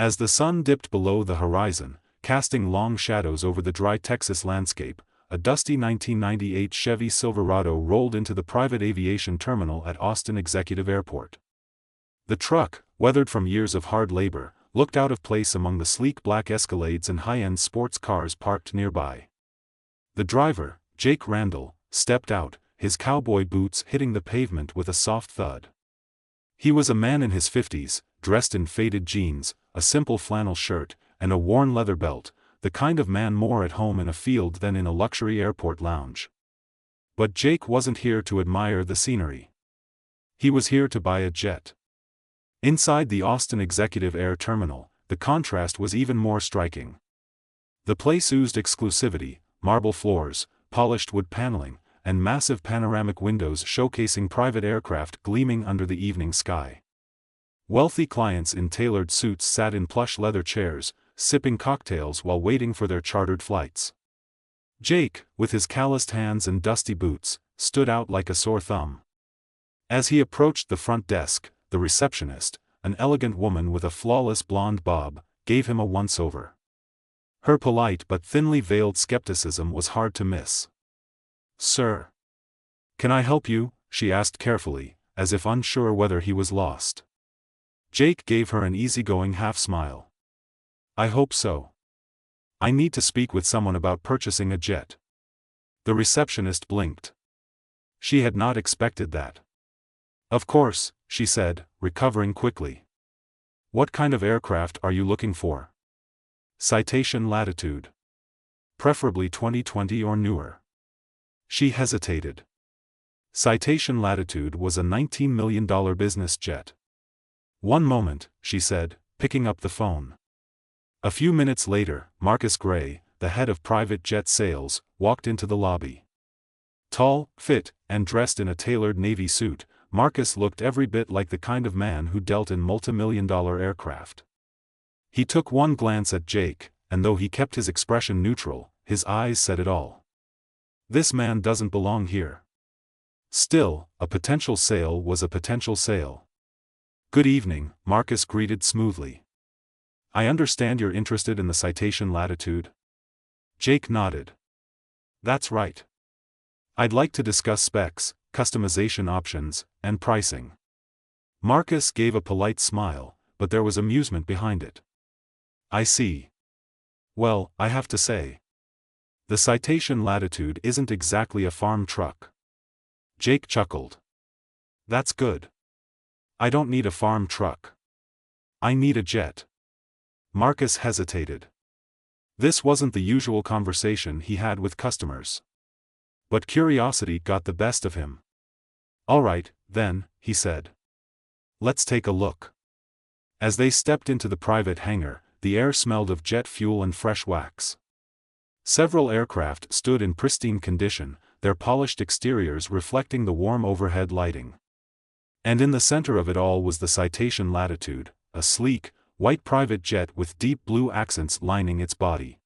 As the sun dipped below the horizon, casting long shadows over the dry Texas landscape, a dusty 1998 Chevy Silverado rolled into the private aviation terminal at Austin Executive Airport. The truck, weathered from years of hard labor, looked out of place among the sleek black Escalades and high-end sports cars parked nearby. The driver, Jake Randall, stepped out, his cowboy boots hitting the pavement with a soft thud. He was a man in his 50s, dressed in faded jeans, a simple flannel shirt, and a worn leather belt, the kind of man more at home in a field than in a luxury airport lounge. But Jake wasn't here to admire the scenery. He was here to buy a jet. Inside the Austin Executive Air Terminal, the contrast was even more striking. The place oozed exclusivity, marble floors, polished wood paneling, and massive panoramic windows showcasing private aircraft gleaming under the evening sky. Wealthy clients in tailored suits sat in plush leather chairs, sipping cocktails while waiting for their chartered flights. Jake, with his calloused hands and dusty boots, stood out like a sore thumb. As he approached the front desk, the receptionist, an elegant woman with a flawless blonde bob, gave him a once-over. Her polite but thinly veiled skepticism was hard to miss. "Sir, can I help you?" she asked carefully, as if unsure whether he was lost. Jake gave her an easygoing half-smile. "I hope so. I need to speak with someone about purchasing a jet." The receptionist blinked. She had not expected that. "Of course," she said, recovering quickly. "What kind of aircraft are you looking for?" "Citation Latitude. Preferably 2020 or newer." She hesitated. Citation Latitude was a $19 million business jet. "One moment," she said, picking up the phone. A few minutes later, Marcus Gray, the head of private jet sales, walked into the lobby. Tall, fit, and dressed in a tailored navy suit, Marcus looked every bit like the kind of man who dealt in multi-million-dollar aircraft. He took one glance at Jake, and though he kept his expression neutral, his eyes said it all. This man doesn't belong here. Still, a potential sale was a potential sale. "Good evening," Marcus greeted smoothly. "I understand you're interested in the Citation Latitude?" Jake nodded. "That's right. I'd like to discuss specs, customization options, and pricing." Marcus gave a polite smile, but there was amusement behind it. "I see. Well, I have to say, the Citation Latitude isn't exactly a farm truck." Jake chuckled. "That's good. I don't need a farm truck. I need a jet." Marcus hesitated. This wasn't the usual conversation he had with customers. But curiosity got the best of him. "All right, then," he said. "Let's take a look." As they stepped into the private hangar, the air smelled of jet fuel and fresh wax. Several aircraft stood in pristine condition, their polished exteriors reflecting the warm overhead lighting. And in the center of it all was the Citation Latitude, a sleek, white private jet with deep blue accents lining its body.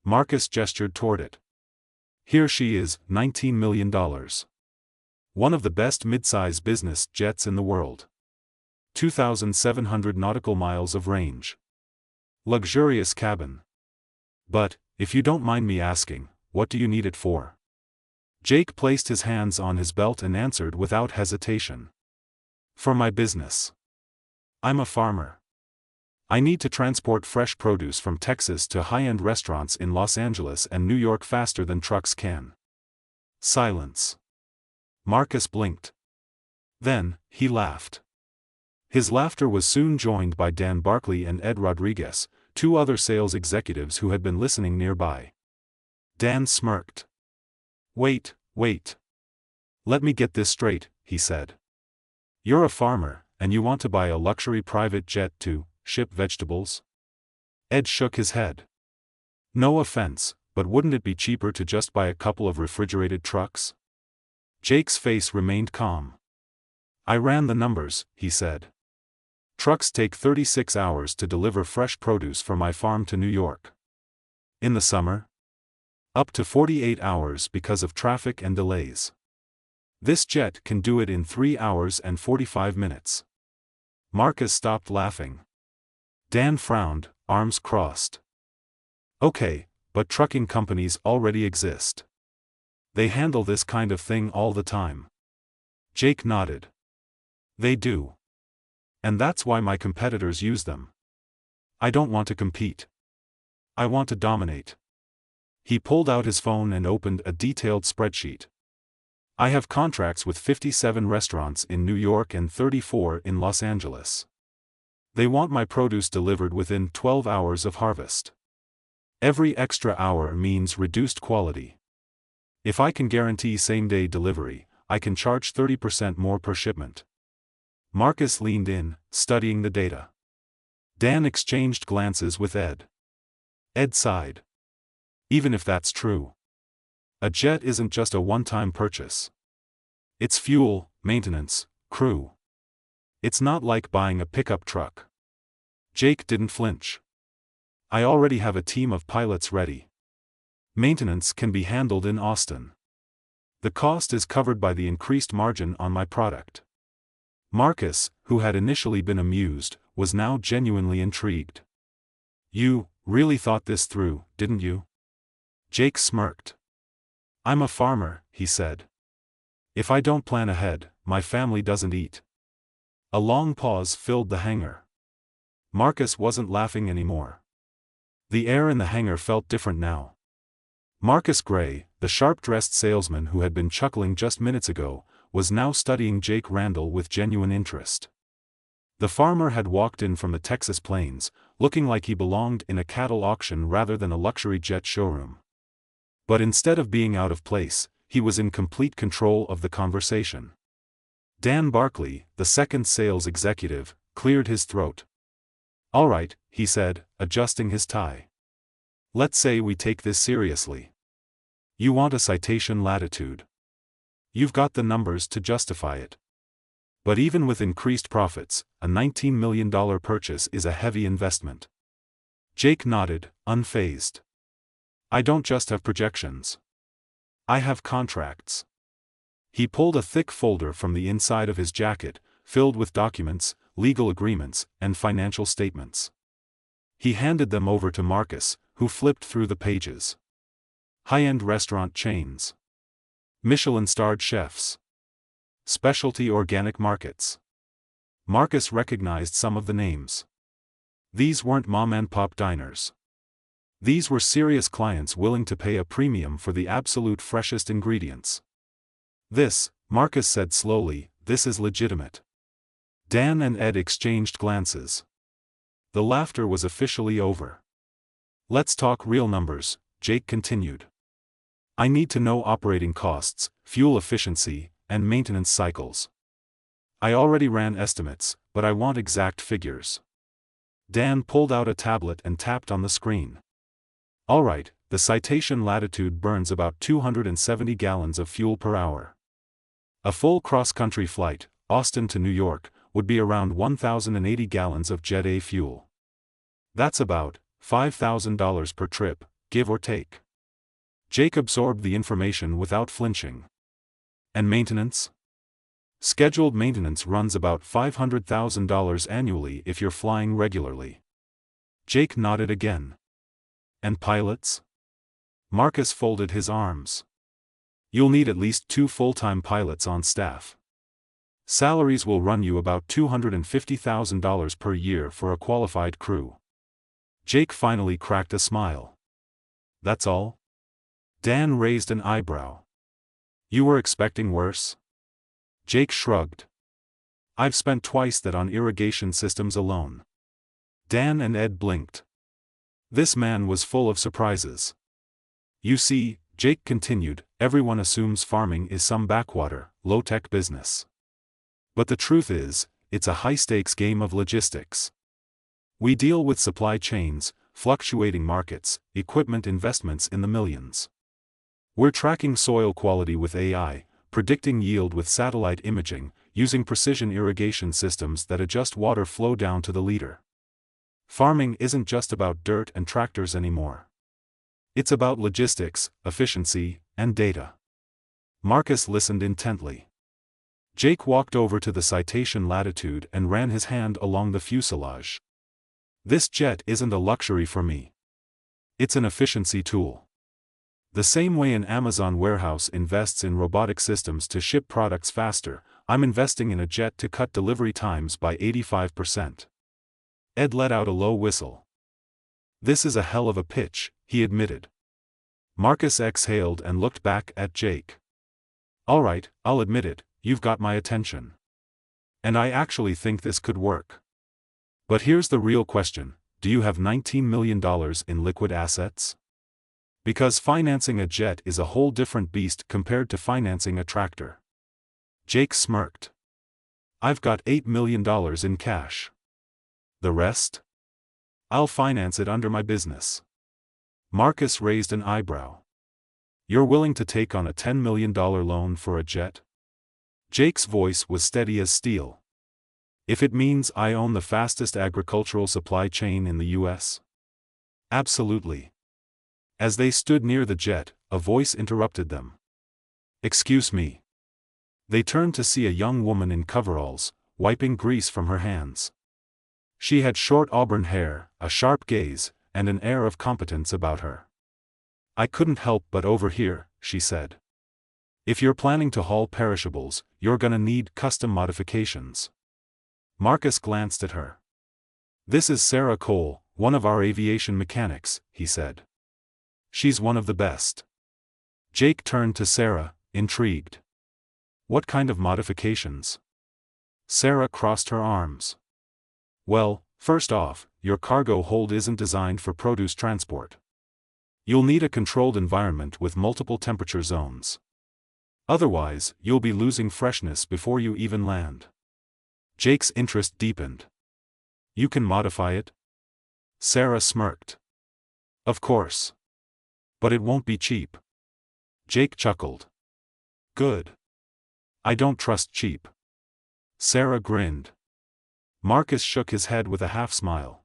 Marcus gestured toward it. "Here she is, $19 million. One of the best mid-size business jets in the world. 2,700 nautical miles of range. Luxurious cabin. But, if you don't mind me asking, what do you need it for?" Jake placed his hands on his belt and answered without hesitation. "For my business. I'm a farmer. I need to transport fresh produce from Texas to high-end restaurants in Los Angeles and New York faster than trucks can." Silence. Marcus blinked. Then, he laughed. His laughter was soon joined by Dan Barkley and Ed Rodriguez, two other sales executives who had been listening nearby. Dan smirked. Wait. Let me get this straight," he said. "You're a farmer, and you want to buy a luxury private jet to ship vegetables?" Ed shook his head. "No offense, but wouldn't it be cheaper to just buy a couple of refrigerated trucks?" Jake's face remained calm. "I ran the numbers," he said. "Trucks take 36 hours to deliver fresh produce from my farm to New York. In the summer? Up to 48 hours because of traffic and delays. This jet can do it in 3 hours and 45 minutes. Marcus stopped laughing. Dan frowned, arms crossed. Okay, but trucking companies already exist. They handle this kind of thing all the time. Jake nodded. They do. And that's why my competitors use them. I don't want to compete. I want to dominate. He pulled out his phone and opened a detailed spreadsheet. I have contracts with 57 restaurants in New York and 34 in Los Angeles. They want my produce delivered within 12 hours of harvest. Every extra hour means reduced quality. If I can guarantee same-day delivery, I can charge 30% more per shipment. Marcus leaned in, studying the data. Dan exchanged glances with Ed. Ed sighed. Even if that's true. A jet isn't just a one-time purchase. It's fuel, maintenance, crew. It's not like buying a pickup truck. Jake didn't flinch. I already have a team of pilots ready. Maintenance can be handled in Austin. The cost is covered by the increased margin on my product. Marcus, who had initially been amused, was now genuinely intrigued. You really thought this through, didn't you? Jake smirked. I'm a farmer, he said. If I don't plan ahead, my family doesn't eat. A long pause filled the hangar. Marcus wasn't laughing anymore. The air in the hangar felt different now. Marcus Gray, the sharp-dressed salesman who had been chuckling just minutes ago, was now studying Jake Randall with genuine interest. The farmer had walked in from the Texas plains, looking like he belonged in a cattle auction rather than a luxury jet showroom. But instead of being out of place, he was in complete control of the conversation. Dan Barkley, the second sales executive, cleared his throat. All right, he said, adjusting his tie. Let's say we take this seriously. You want a citation latitude. You've got the numbers to justify it. But even with increased profits, a $19 million purchase is a heavy investment. Jake nodded, unfazed. I don't just have projections. I have contracts. He pulled a thick folder from the inside of his jacket, filled with documents, legal agreements, and financial statements. He handed them over to Marcus, who flipped through the pages. High-end restaurant chains. Michelin-starred chefs. Specialty organic markets. Marcus recognized some of the names. These weren't mom-and-pop diners. These were serious clients willing to pay a premium for the absolute freshest ingredients. This, Marcus said slowly, this is legitimate. Dan and Ed exchanged glances. The laughter was officially over. Let's talk real numbers, Jake continued. I need to know operating costs, fuel efficiency, and maintenance cycles. I already ran estimates, but I want exact figures. Dan pulled out a tablet and tapped on the screen. All right, the citation latitude burns about 270 gallons of fuel per hour. A full cross-country flight, Austin to New York, would be around 1,080 gallons of Jet A fuel. That's about $5,000 per trip, give or take. Jake absorbed the information without flinching. And maintenance? Scheduled maintenance runs about $500,000 annually if you're flying regularly. Jake nodded again. And pilots? Marcus folded his arms. You'll need at least 2 full-time pilots on staff. Salaries will run you about $250,000 per year for a qualified crew. Jake finally cracked a smile. That's all? Dan raised an eyebrow. You were expecting worse? Jake shrugged. I've spent twice that on irrigation systems alone. Dan and Ed blinked. This man was full of surprises. You see, Jake continued, everyone assumes farming is some backwater, low-tech business. But the truth is, it's a high-stakes game of logistics. We deal with supply chains, fluctuating markets, equipment investments in the millions. We're tracking soil quality with AI, predicting yield with satellite imaging, using precision irrigation systems that adjust water flow down to the liter. Farming isn't just about dirt and tractors anymore. It's about logistics, efficiency, and data. Marcus listened intently. Jake walked over to the citation latitude and ran his hand along the fuselage. This jet isn't a luxury for me. It's an efficiency tool. The same way an Amazon warehouse invests in robotic systems to ship products faster, I'm investing in a jet to cut delivery times by 85%. Ed let out a low whistle. This is a hell of a pitch, he admitted. Marcus exhaled and looked back at Jake. All right, I'll admit it, you've got my attention. And I actually think this could work. But here's the real question, do you have $19 million in liquid assets? Because financing a jet is a whole different beast compared to financing a tractor. Jake smirked. I've got $8 million in cash. The rest? I'll finance it under my business. Marcus raised an eyebrow. You're willing to take on a $10 million loan for a jet? Jake's voice was steady as steel. If it means I own the fastest agricultural supply chain in the U.S.? Absolutely. As they stood near the jet, a voice interrupted them. Excuse me. They turned to see a young woman in coveralls, wiping grease from her hands. She had short auburn hair, a sharp gaze, and an air of competence about her. I couldn't help but overhear, she said. If you're planning to haul perishables, you're gonna need custom modifications. Marcus glanced at her. This is Sarah Cole, one of our aviation mechanics, he said. She's one of the best. Jake turned to Sarah, intrigued. What kind of modifications? Sarah crossed her arms. Well, first off, your cargo hold isn't designed for produce transport. You'll need a controlled environment with multiple temperature zones. Otherwise, you'll be losing freshness before you even land. Jake's interest deepened. You can modify it? Sarah smirked. Of course. But it won't be cheap. Jake chuckled. Good. I don't trust cheap. Sarah grinned. Marcus shook his head with a half smile.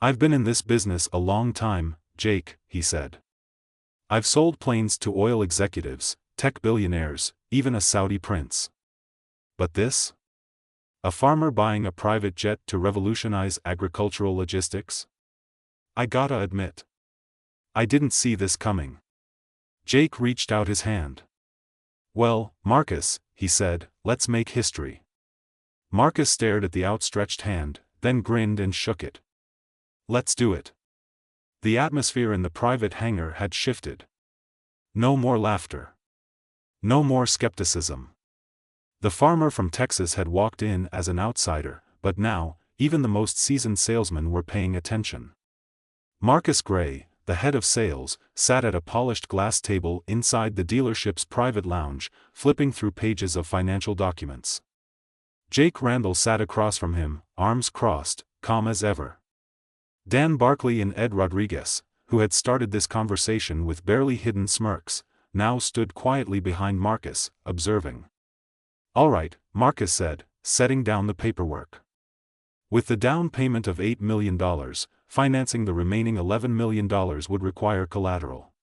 I've been in this business a long time, Jake, he said. I've sold planes to oil executives, tech billionaires, even a Saudi prince. But this? A farmer buying a private jet to revolutionize agricultural logistics? I gotta admit. I didn't see this coming. Jake reached out his hand. Well, Marcus, he said, let's make history. Marcus stared at the outstretched hand, then grinned and shook it. Let's do it. The atmosphere in the private hangar had shifted. No more laughter. No more skepticism. The farmer from Texas had walked in as an outsider, but now, even the most seasoned salesmen were paying attention. Marcus Gray, the head of sales, sat at a polished glass table inside the dealership's private lounge, flipping through pages of financial documents. Jake Randall sat across from him, arms crossed, calm as ever. Dan Barkley and Ed Rodriguez, who had started this conversation with barely hidden smirks, now stood quietly behind Marcus, observing. All right, Marcus said, setting down the paperwork. With the down payment of $8 million, financing the remaining $11 million would require collateral.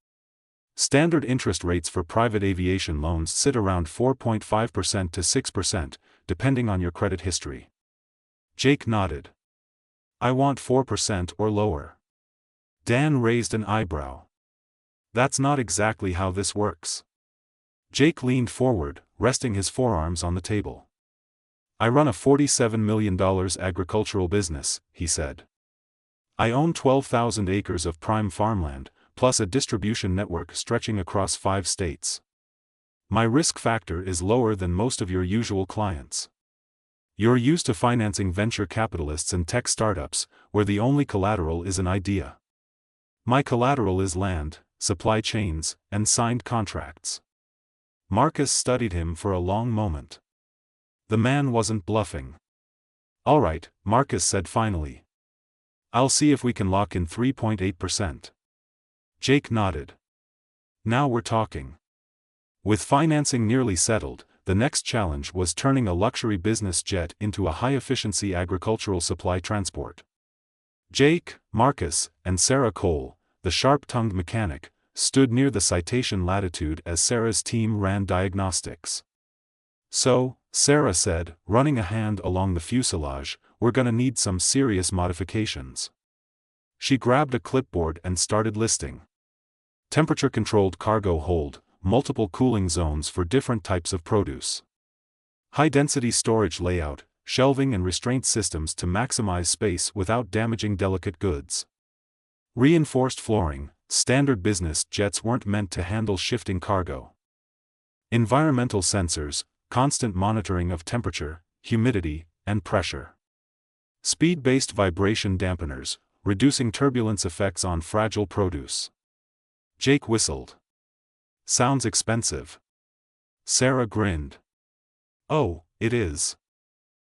Standard interest rates for private aviation loans sit around 4.5% to 6%, depending on your credit history. Jake nodded. I want 4% or lower. Dan raised an eyebrow. That's not exactly how this works. Jake leaned forward, resting his forearms on the table. I run a $47 million agricultural business, he said. I own 12,000 acres of prime farmland, plus a distribution network stretching across 5 states. My risk factor is lower than most of your usual clients. You're used to financing venture capitalists and tech startups, where the only collateral is an idea. My collateral is land, supply chains, and signed contracts. Marcus studied him for a long moment. The man wasn't bluffing. All right, Marcus said finally. I'll see if we can lock in 3.8%. Jake nodded. Now we're talking. With financing nearly settled, the next challenge was turning a luxury business jet into a high-efficiency agricultural supply transport. Jake, Marcus, and Sarah Cole, the sharp-tongued mechanic, stood near the citation latitude as Sarah's team ran diagnostics. So, Sarah said, running a hand along the fuselage, we're gonna need some serious modifications. She grabbed a clipboard and started listing. Temperature-controlled cargo hold, multiple cooling zones for different types of produce. High-density storage layout, shelving and restraint systems to maximize space without damaging delicate goods. Reinforced flooring, standard business jets weren't meant to handle shifting cargo. Environmental sensors, constant monitoring of temperature, humidity, and pressure. Speed-based vibration dampeners, reducing turbulence effects on fragile produce. Jake whistled. Sounds expensive. Sarah grinned. Oh, it is.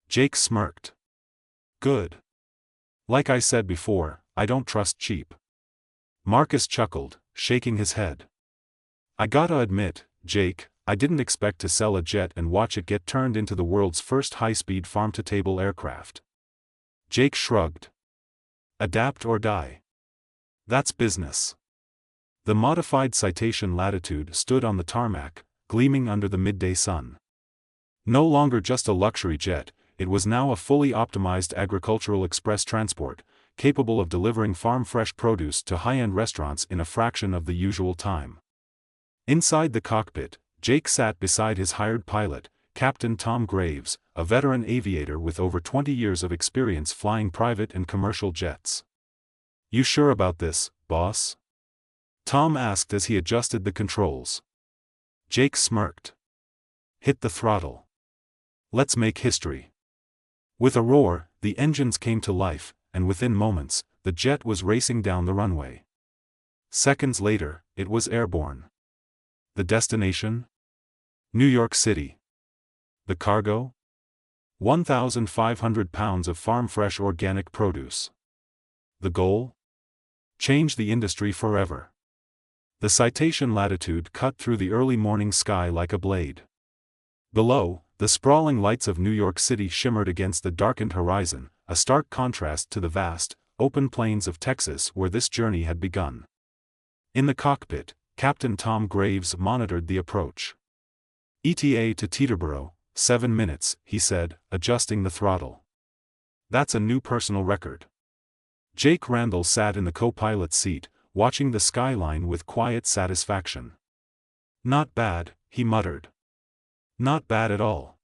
Jake smirked. Good. Like I said before, I don't trust cheap. Marcus chuckled, shaking his head. I gotta admit, Jake, I didn't expect to sell a jet and watch it get turned into the world's first high-speed farm-to-table aircraft. Jake shrugged. Adapt or die. That's business. The modified Citation Latitude stood on the tarmac, gleaming under the midday sun. No longer just a luxury jet, it was now a fully optimized agricultural express transport, capable of delivering farm-fresh produce to high-end restaurants in a fraction of the usual time. Inside the cockpit, Jake sat beside his hired pilot, Captain Tom Graves, a veteran aviator with over 20 years of experience flying private and commercial jets. You sure about this, boss? Tom asked as he adjusted the controls. Jake smirked. Hit the throttle. Let's make history. With a roar, the engines came to life, and within moments, the jet was racing down the runway. Seconds later, it was airborne. The destination? New York City. The cargo? 1,500 pounds of farm-fresh organic produce. The goal? Change the industry forever. The Citation Latitude cut through the early morning sky like a blade. Below, the sprawling lights of New York City shimmered against the darkened horizon, a stark contrast to the vast, open plains of Texas where this journey had begun. In the cockpit, Captain Tom Graves monitored the approach. ETA to Teterboro, 7 minutes, he said, adjusting the throttle. That's a new personal record. Jake Randall sat in the co-pilot's seat, watching the skyline with quiet satisfaction. Not bad, he muttered. Not bad at all.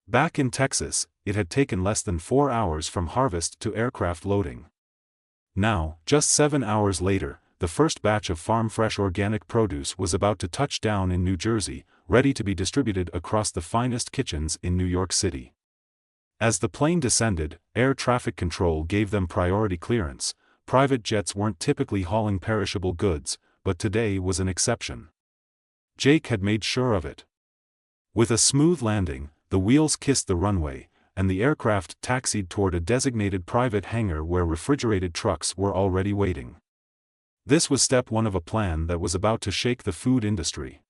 Back in Texas, it had taken less than 4 hours from harvest to aircraft loading. Now, just 7 hours later, the first batch of farm-fresh organic produce was about to touch down in New Jersey, ready to be distributed across the finest kitchens in New York City. As the plane descended, air traffic control gave them priority clearance. Private jets weren't typically hauling perishable goods, but today was an exception. Jake had made sure of it. With a smooth landing, the wheels kissed the runway, and the aircraft taxied toward a designated private hangar where refrigerated trucks were already waiting. This was step one of a plan that was about to shake the food industry.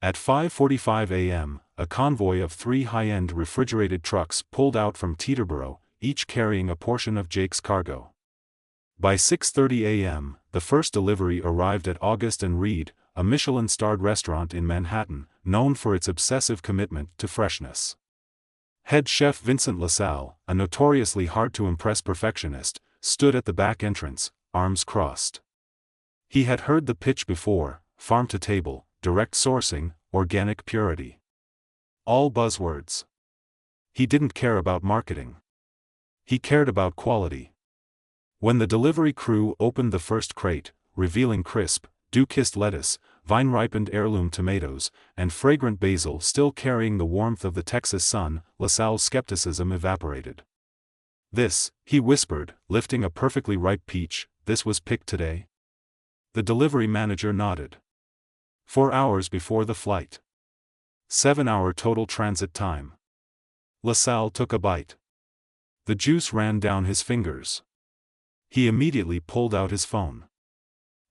At 5:45 a.m., a convoy of 3 high-end refrigerated trucks pulled out from Teterboro, each carrying a portion of Jake's cargo. By 6:30 a.m., the first delivery arrived at August and Reed, a Michelin-starred restaurant in Manhattan, known for its obsessive commitment to freshness. Head chef Vincent LaSalle, a notoriously hard-to-impress perfectionist, stood at the back entrance, arms crossed. He had heard the pitch before: farm-to-table, direct sourcing, organic purity. All buzzwords. He didn't care about marketing. He cared about quality. When the delivery crew opened the first crate, revealing crisp, dew-kissed lettuce, vine-ripened heirloom tomatoes, and fragrant basil still carrying the warmth of the Texas sun, LaSalle's skepticism evaporated. This, he whispered, lifting a perfectly ripe peach, this was picked today? The delivery manager nodded. 4 hours before the flight. 7-hour total transit time. LaSalle took a bite. The juice ran down his fingers. He immediately pulled out his phone.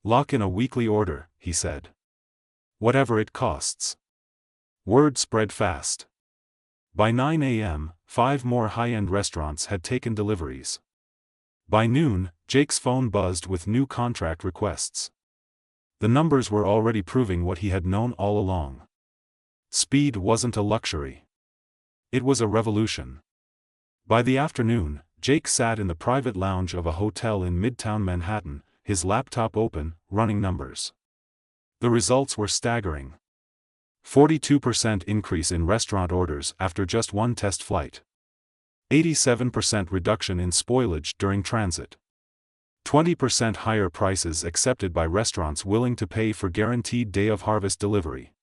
Lock in a weekly order, he said. Whatever it costs. Word spread fast. By 9 a.m., 5 more high-end restaurants had taken deliveries. By noon, Jake's phone buzzed with new contract requests. The numbers were already proving what he had known all along. Speed wasn't a luxury. It was a revolution. By the afternoon, Jake sat in the private lounge of a hotel in Midtown Manhattan, his laptop open, running numbers. The results were staggering. 42% increase in restaurant orders after just one test flight. 87% reduction in spoilage during transit. 20% higher prices accepted by restaurants willing to pay for guaranteed day-of-harvest delivery.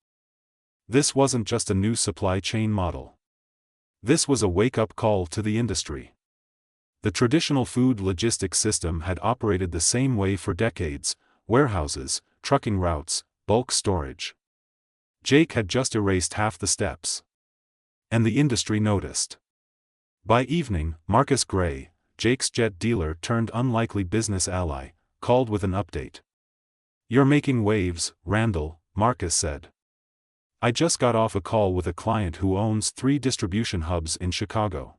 This wasn't just a new supply chain model. This was a wake-up call to the industry. The traditional food logistics system had operated the same way for decades: warehouses, trucking routes, bulk storage. Jake had just erased half the steps. And the industry noticed. By evening, Marcus Gray, Jake's jet dealer turned unlikely business ally, called with an update. "You're making waves, Randall," Marcus said. "I just got off a call with a client who owns 3 distribution hubs in Chicago.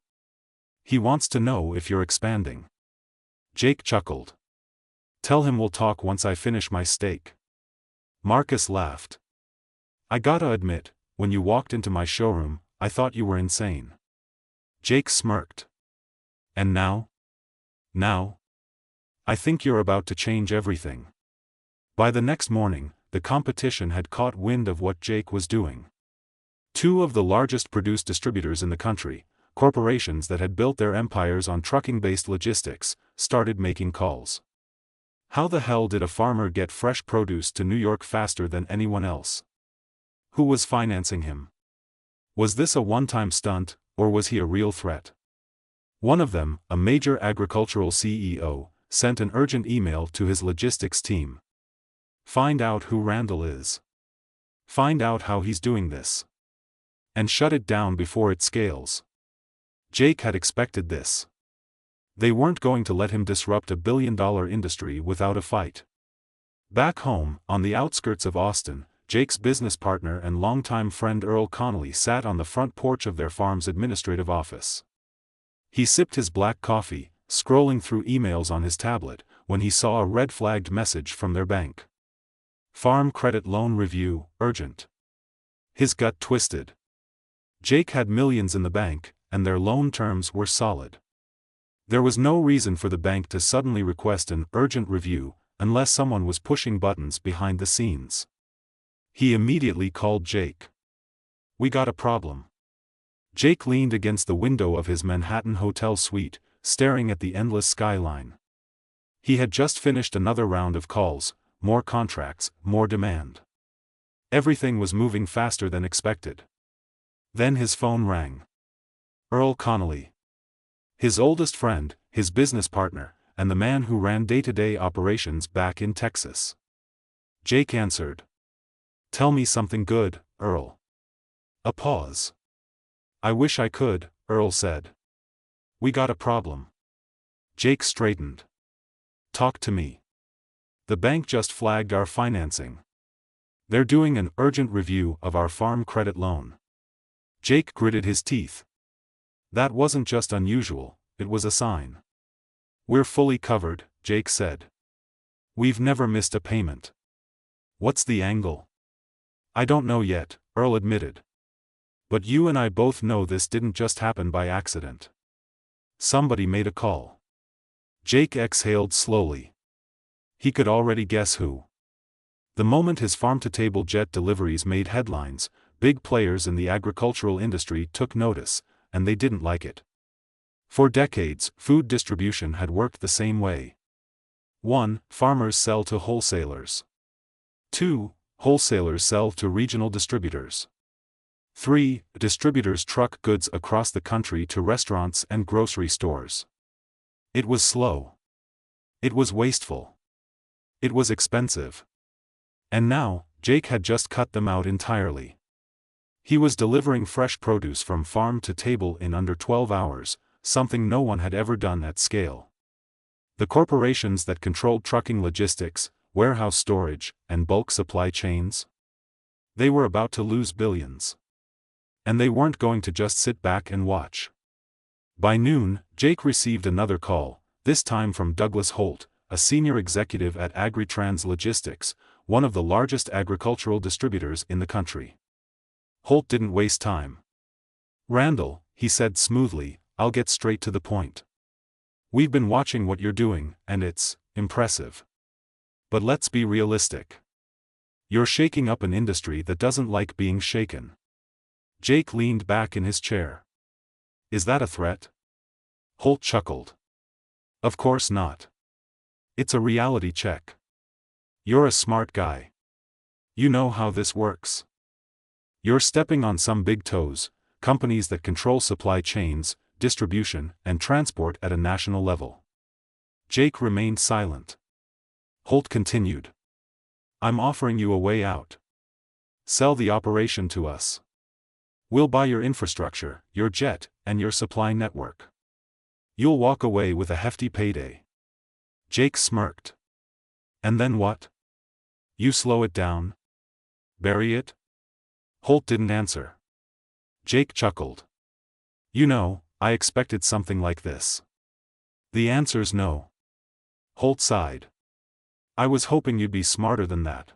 He wants to know if you're expanding." Jake chuckled. "Tell him we'll talk once I finish my steak." Marcus laughed. "I gotta admit, when you walked into my showroom, I thought you were insane." Jake smirked. "And now? Now? I think you're about to change everything." By the next morning, the competition had caught wind of what Jake was doing. 2 of the largest produce distributors in the country, corporations that had built their empires on trucking-based logistics, started making calls. How the hell did a farmer get fresh produce to New York faster than anyone else? Who was financing him? Was this a one-time stunt, or was he a real threat? One of them, a major agricultural CEO, sent an urgent email to his logistics team. "Find out who Randall is. Find out how he's doing this. And shut it down before it scales." Jake had expected this. They weren't going to let him disrupt a billion-dollar industry without a fight. Back home, on the outskirts of Austin, Jake's business partner and longtime friend Earl Connolly sat on the front porch of their farm's administrative office. He sipped his black coffee, scrolling through emails on his tablet, when he saw a red-flagged message from their bank. "Farm credit loan review, urgent." His gut twisted. Jake had millions in the bank, and their loan terms were solid. There was no reason for the bank to suddenly request an urgent review, unless someone was pushing buttons behind the scenes. He immediately called Jake. "We got a problem." Jake leaned against the window of his Manhattan hotel suite, staring at the endless skyline. He had just finished another round of calls, more contracts, more demand. Everything was moving faster than expected. Then his phone rang. Earl Connolly. His oldest friend, his business partner, and the man who ran day-to-day operations back in Texas. Jake answered. "Tell me something good, Earl." A pause. "I wish I could," Earl said. "We got a problem." Jake straightened. "Talk to me." "The bank just flagged our financing. They're doing an urgent review of our farm credit loan." Jake gritted his teeth. That wasn't just unusual, it was a sign. "We're fully covered," Jake said. "We've never missed a payment." "What's the angle?" "I don't know yet," Earl admitted. "But you and I both know this didn't just happen by accident. Somebody made a call." Jake exhaled slowly. He could already guess who. The moment his farm-to-table jet deliveries made headlines, big players in the agricultural industry took notice, and they didn't like it. For decades, food distribution had worked the same way. 1. Farmers sell to wholesalers. 2. Wholesalers sell to regional distributors. 3. Distributors truck goods across the country to restaurants and grocery stores. It was slow. It was wasteful. It was expensive. And now, Jake had just cut them out entirely. He was delivering fresh produce from farm to table in under 12 hours, something no one had ever done at scale. The corporations that controlled trucking logistics, warehouse storage, and bulk supply chains? They were about to lose billions. And they weren't going to just sit back and watch. By noon, Jake received another call, this time from Douglas Holt, a senior executive at Agritrans Logistics, one of the largest agricultural distributors in the country. Holt didn't waste time. "Randall," he said smoothly, I'll get straight to the point. We've been watching what you're doing, and it's impressive. But let's be realistic. You're shaking up an industry that doesn't like being shaken. Jake leaned back in his chair. Is that a threat? Holt chuckled. Of course not. It's a reality check. You're a smart guy. You know how this works. You're stepping on some big toes, companies that control supply chains, distribution, and transport at a national level. Jake remained silent. Holt continued. I'm offering you a way out. Sell the operation to us. We'll buy your infrastructure, your jet, and your supply network. You'll walk away with a hefty payday. Jake smirked. And then what? You slow it down? Bury it? Holt didn't answer. Jake chuckled. You know, I expected something like this. The answer's no. Holt sighed. I was hoping you'd be smarter than that.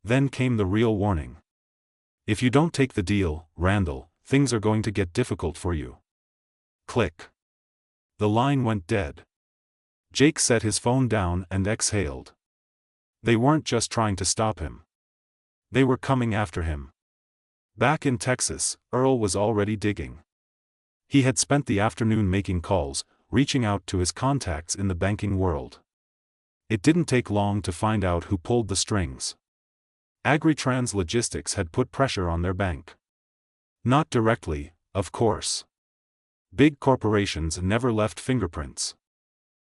Then came the real warning. If you don't take the deal, Randall, things are going to get difficult for you. Click. The line went dead. Jake set his phone down and exhaled. They weren't just trying to stop him. They were coming after him. Back in Texas, Earl was already digging. He had spent the afternoon making calls, reaching out to his contacts in the banking world. It didn't take long to find out who pulled the strings. Agritrans Logistics had put pressure on their bank. Not directly, of course. Big corporations never left fingerprints.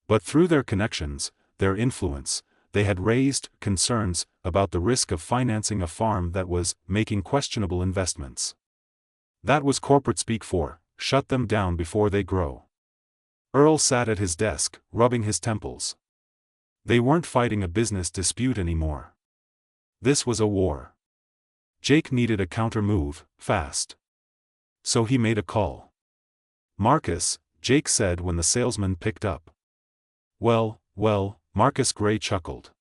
But through their connections, their influence, they had raised concerns about the risk of financing a farm that was making questionable investments. That was corporate speak for, shut them down before they grow. Earl sat at his desk, rubbing his temples. They weren't fighting a business dispute anymore. This was a war. Jake needed a counter move, fast. So he made a call. Marcus, Jake said when the salesman picked up. Well, Marcus Gray chuckled.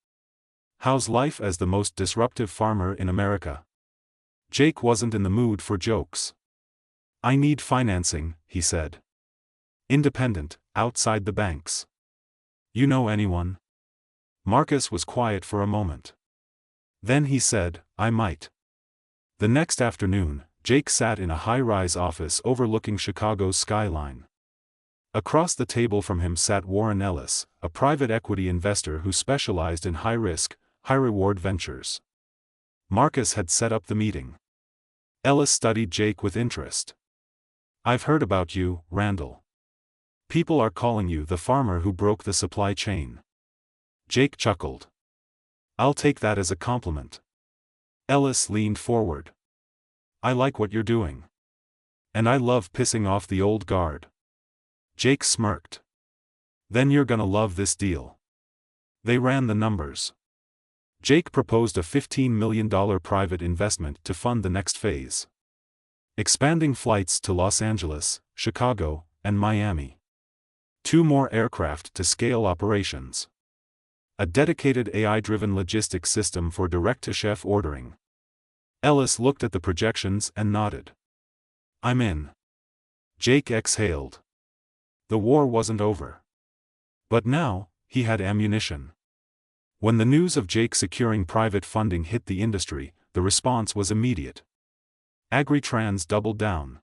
How's life as the most disruptive farmer in America? Jake wasn't in the mood for jokes. I need financing, he said. Independent, outside the banks. You know anyone? Marcus was quiet for a moment. Then he said, I might. The next afternoon, Jake sat in a high-rise office overlooking Chicago's skyline. Across the table from him sat Warren Ellis, a private equity investor who specialized in high-risk, high-reward ventures. Marcus had set up the meeting. Ellis studied Jake with interest. I've heard about you, Randall. People are calling you the farmer who broke the supply chain. Jake chuckled. I'll take that as a compliment. Ellis leaned forward. I like what you're doing. And I love pissing off the old guard. Jake smirked. Then you're gonna love this deal. They ran the numbers. Jake proposed a $15 million private investment to fund the next phase. Expanding flights to Los Angeles, Chicago, and Miami. 2 more aircraft to scale operations. A dedicated AI-driven logistics system for direct-to-chef ordering. Ellis looked at the projections and nodded. I'm in. Jake exhaled. The war wasn't over. But now, he had ammunition. When the news of Jake securing private funding hit the industry, the response was immediate. Agritrans doubled down.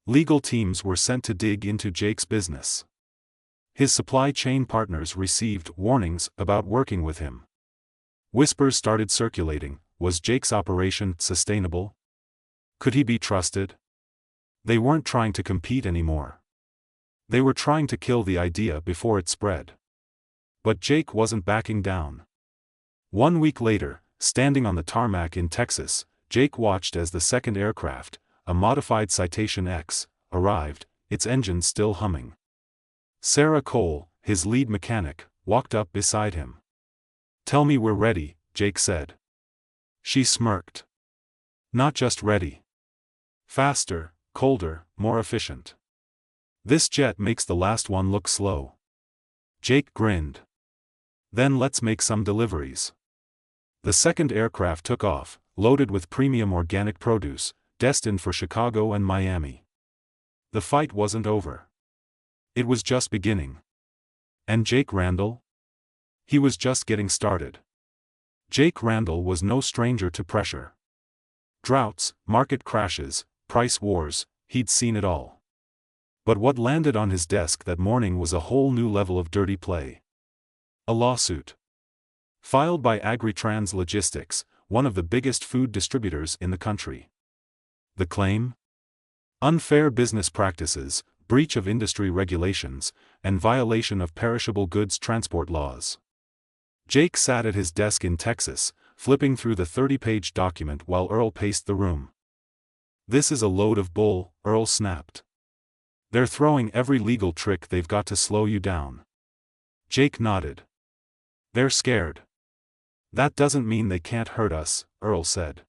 Legal teams were sent to dig into Jake's business. His supply chain partners received warnings about working with him. Whispers started circulating. Was Jake's operation sustainable? Could he be trusted? They weren't trying to compete anymore. They were trying to kill the idea before it spread. But Jake wasn't backing down. 1 week later, standing on the tarmac in Texas, Jake watched as the second aircraft, a modified Citation X, arrived, its engine still humming. Sarah Cole, his lead mechanic, walked up beside him. Tell me we're ready, Jake said. She smirked. Not just ready. Faster, colder, more efficient. This jet makes the last one look slow. Jake grinned. Then let's make some deliveries. The second aircraft took off, loaded with premium organic produce, destined for Chicago and Miami. The fight wasn't over. It was just beginning. And Jake Randall? He was just getting started. Jake Randall was no stranger to pressure. Droughts, market crashes, price wars, he'd seen it all. But what landed on his desk that morning was a whole new level of dirty play. A lawsuit. Filed by Agritrans Logistics, one of the biggest food distributors in the country. The claim? Unfair business practices, breach of industry regulations, and violation of perishable goods transport laws. Jake sat at his desk in Texas, flipping through the 30-page document while Earl paced the room. "This is a load of bull," Earl snapped. "They're throwing every legal trick they've got to slow you down." Jake nodded. "They're scared." "That doesn't mean they can't hurt us," Earl said.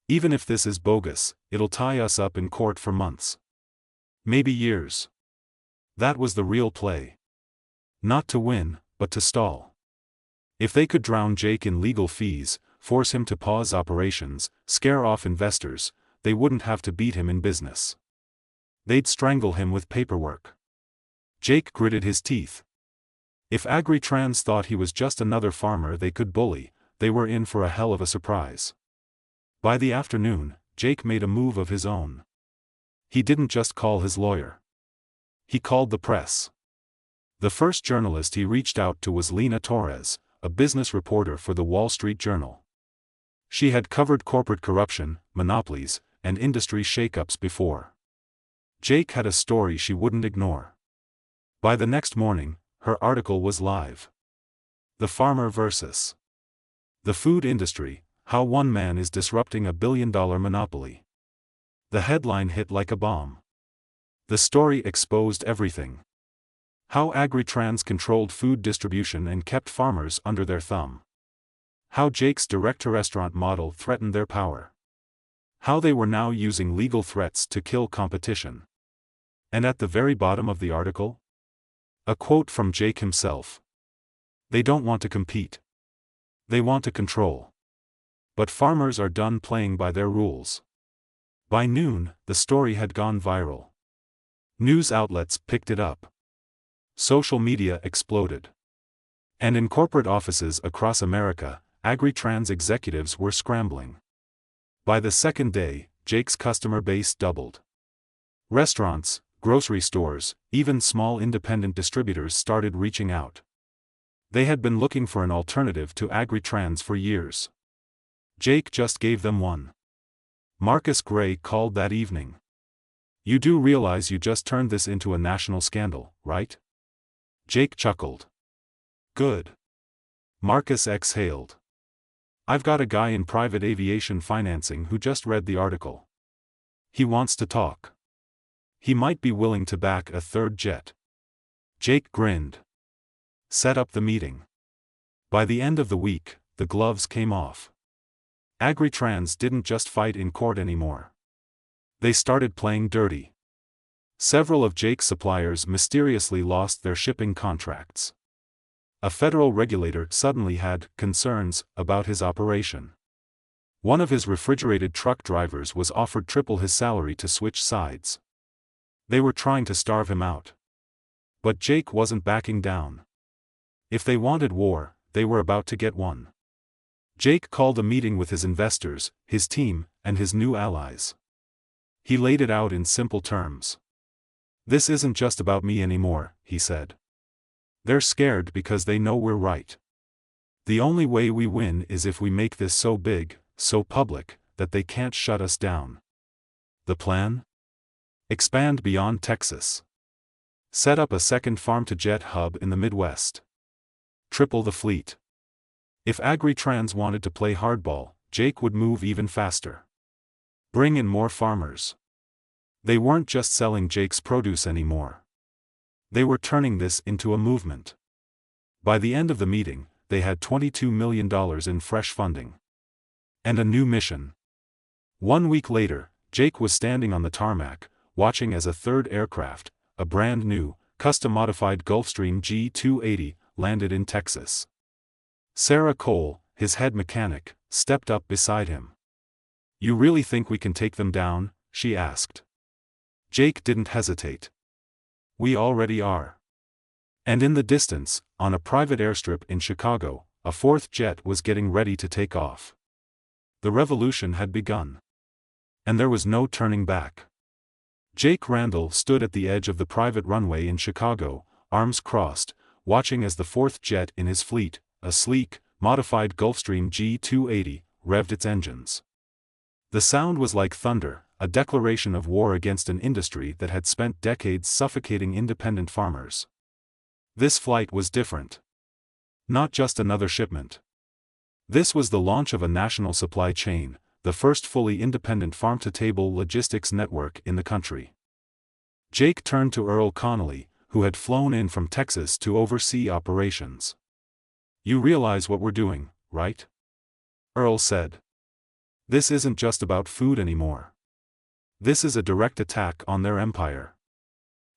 "Even if this is bogus, it'll tie us up in court for months. Maybe years." That was the real play. Not to win, but to stall. If they could drown Jake in legal fees, force him to pause operations, scare off investors, they wouldn't have to beat him in business. They'd strangle him with paperwork. Jake gritted his teeth. If Agritrans thought he was just another farmer they could bully, they were in for a hell of a surprise. By the afternoon, Jake made a move of his own. He didn't just call his lawyer. He called the press. The first journalist he reached out to was Lena Torres, a business reporter for the Wall Street Journal. She had covered corporate corruption, monopolies, and industry shakeups before. Jake had a story she wouldn't ignore. By the next morning, her article was live. "The Farmer versus the Food Industry: How One Man is Disrupting a Billion-Dollar Monopoly." The headline hit like a bomb. The story exposed everything. How Agritrans controlled food distribution and kept farmers under their thumb. How Jake's direct-to-restaurant model threatened their power. How they were now using legal threats to kill competition. And at the very bottom of the article? A quote from Jake himself. "They don't want to compete. They want to control. But farmers are done playing by their rules." By noon, the story had gone viral. News outlets picked it up. Social media exploded. And in corporate offices across America, Agritrans executives were scrambling. By the second day, Jake's customer base doubled. Restaurants, grocery stores, even small independent distributors started reaching out. They had been looking for an alternative to Agritrans for years. Jake just gave them one. Marcus Gray called that evening. "You do realize you just turned this into a national scandal, right?" Jake chuckled. "Good." Marcus exhaled. "I've got a guy in private aviation financing who just read the article. He wants to talk. He might be willing to back a third jet." Jake grinned. Set up the meeting. By the end of the week, the gloves came off. Agritrans didn't just fight in court anymore. They started playing dirty. Several of Jake's suppliers mysteriously lost their shipping contracts. A federal regulator suddenly had concerns about his operation. One of his refrigerated truck drivers was offered triple his salary to switch sides. They were trying to starve him out. But Jake wasn't backing down. If they wanted war, they were about to get one. Jake called a meeting with his investors, his team, and his new allies. He laid it out in simple terms. "This isn't just about me anymore," he said. "They're scared because they know we're right. The only way we win is if we make this so big, so public, that they can't shut us down." The plan? Expand beyond Texas. Set up a second farm-to-jet hub in the Midwest. Triple the fleet. If Agritrans wanted to play hardball, Jake would move even faster. Bring in more farmers. They weren't just selling Jake's produce anymore. They were turning this into a movement. By the end of the meeting, they had $22 million in fresh funding. And a new mission. 1 week later, Jake was standing on the tarmac, watching as a third aircraft, a brand new, custom-modified Gulfstream G280, landed in Texas. Sarah Cole, his head mechanic, stepped up beside him. "You really think we can take them down?" she asked. Jake didn't hesitate. We already are. And in the distance, on a private airstrip in Chicago, a fourth jet was getting ready to take off. The revolution had begun. And there was no turning back. Jake Randall stood at the edge of the private runway in Chicago, arms crossed, watching as the fourth jet in his fleet, a sleek, modified Gulfstream G280, revved its engines. The sound was like thunder, a declaration of war against an industry that had spent decades suffocating independent farmers. This flight was different. Not just another shipment. This was the launch of a national supply chain, the first fully independent farm-to-table logistics network in the country. Jake turned to Earl Connolly, who had flown in from Texas to oversee operations. "You realize what we're doing, right?" Earl said. "This isn't just about food anymore. This is a direct attack on their empire."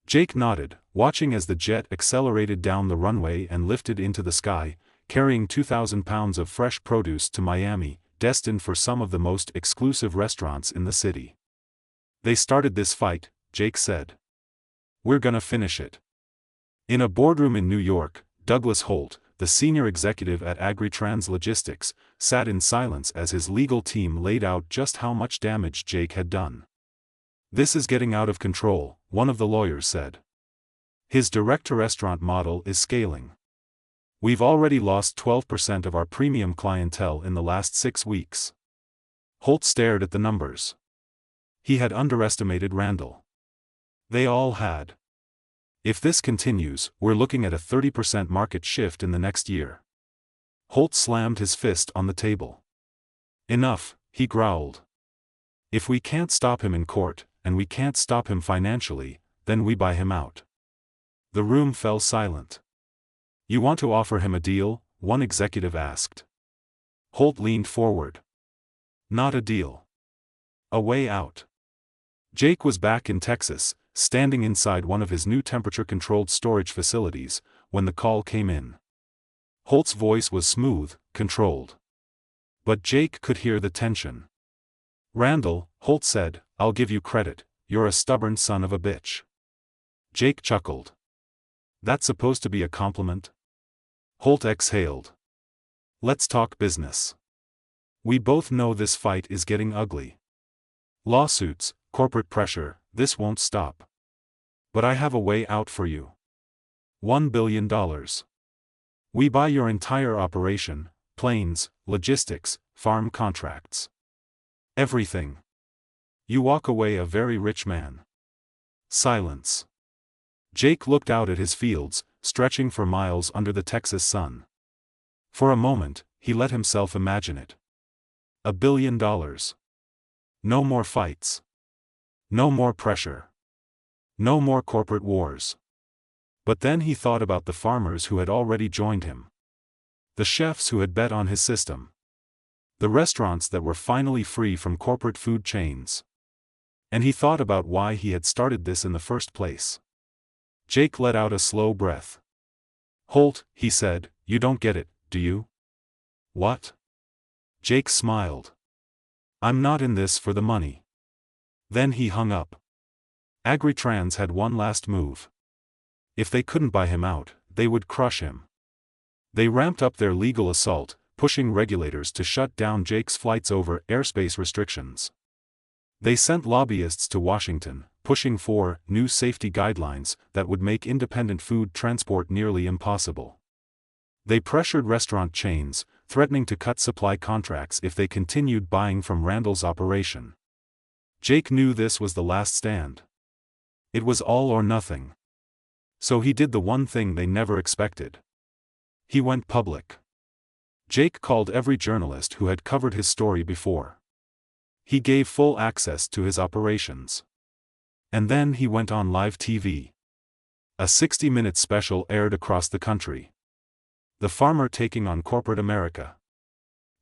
Jake nodded, watching as the jet accelerated down the runway and lifted into the sky, carrying 2,000 pounds of fresh produce to Miami, destined for some of the most exclusive restaurants in the city. "They started this fight," Jake said. "We're gonna finish it." In a boardroom in New York, Douglas Holt, the senior executive at Agritrans Logistics, sat in silence as his legal team laid out just how much damage Jake had done. "This is getting out of control," one of the lawyers said. "His direct-to-restaurant model is scaling. We've already lost 12% of our premium clientele in the last 6 weeks." Holt stared at the numbers. He had underestimated Randall. They all had. "If this continues, we're looking at a 30% market shift in the next year." Holt slammed his fist on the table. "Enough," he growled. "If we can't stop him in court, and we can't stop him financially, then we buy him out." The room fell silent. "You want to offer him a deal?" one executive asked. Holt leaned forward. "Not a deal. A way out." Jake was back in Texas, standing inside one of his new temperature-controlled storage facilities, when the call came in. Holt's voice was smooth, controlled. But Jake could hear the tension. "Randall," Holt said, "I'll give you credit, you're a stubborn son of a bitch." Jake chuckled. "That's supposed to be a compliment?" Holt exhaled. "Let's talk business. We both know this fight is getting ugly. Lawsuits, corporate pressure, this won't stop. But I have a way out for you. $1 billion. We buy your entire operation, planes, logistics, farm contracts. Everything. You walk away a very rich man." Silence. Jake looked out at his fields, stretching for miles under the Texas sun. For a moment, he let himself imagine it. $1 billion. No more fights. No more pressure. No more corporate wars. But then he thought about the farmers who had already joined him. The chefs who had bet on his system. The restaurants that were finally free from corporate food chains. And he thought about why he had started this in the first place. Jake let out a slow breath. "Holt," he said, "you don't get it, do you?" "What?" Jake smiled. "I'm not in this for the money." Then he hung up. Agritrans had one last move. If they couldn't buy him out, they would crush him. They ramped up their legal assault, pushing regulators to shut down Jake's flights over airspace restrictions. They sent lobbyists to Washington, pushing for new safety guidelines that would make independent food transport nearly impossible. They pressured restaurant chains, threatening to cut supply contracts if they continued buying from Randall's operation. Jake knew this was the last stand. It was all or nothing. So he did the one thing they never expected. He went public. Jake called every journalist who had covered his story before. He gave full access to his operations. And then he went on live TV. A 60-minute special aired across the country. The farmer taking on corporate America.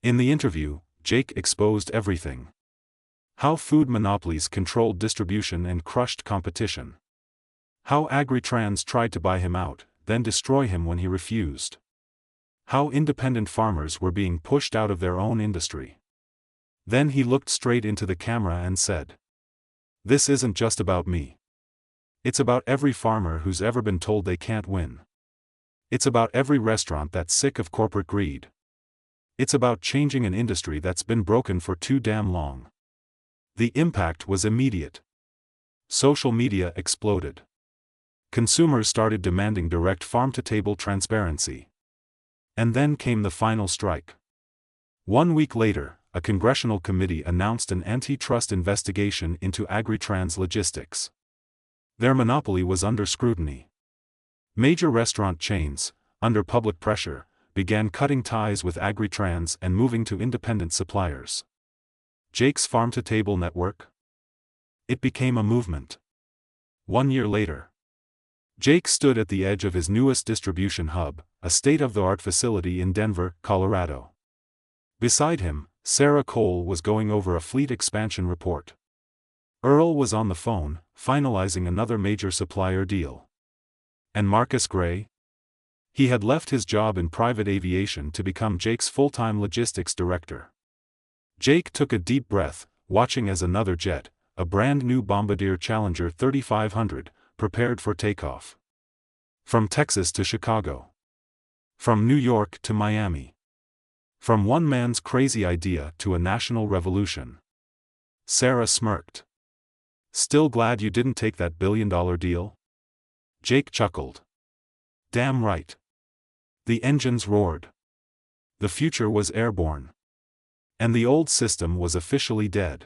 In the interview, Jake exposed everything. How food monopolies controlled distribution and crushed competition. How Agritrans tried to buy him out, then destroy him when he refused. How independent farmers were being pushed out of their own industry. Then he looked straight into the camera and said, "This isn't just about me. It's about every farmer who's ever been told they can't win. It's about every restaurant that's sick of corporate greed. It's about changing an industry that's been broken for too damn long. The impact was immediate. Social media exploded. Consumers started demanding direct farm-to-table transparency. And then came the final strike. 1 week later, a congressional committee announced an antitrust investigation into Agritrans logistics. Their monopoly was under scrutiny. Major restaurant chains, under public pressure, began cutting ties with Agritrans and moving to independent suppliers. Jake's farm-to-table network? It became a movement. 1 year later, Jake stood at the edge of his newest distribution hub, a state-of-the-art facility in Denver, Colorado. Beside him, Sarah Cole was going over a fleet expansion report. Earl was on the phone, finalizing another major supplier deal. And Marcus Gray? He had left his job in private aviation to become Jake's full-time logistics director. Jake took a deep breath, watching as another jet, a brand-new Bombardier Challenger 3500, prepared for takeoff. From Texas to Chicago. From New York to Miami. From one man's crazy idea to a national revolution. Sarah smirked. Still glad you didn't take that billion-dollar deal? Jake chuckled. Damn right. The engines roared. The future was airborne. And the old system was officially dead.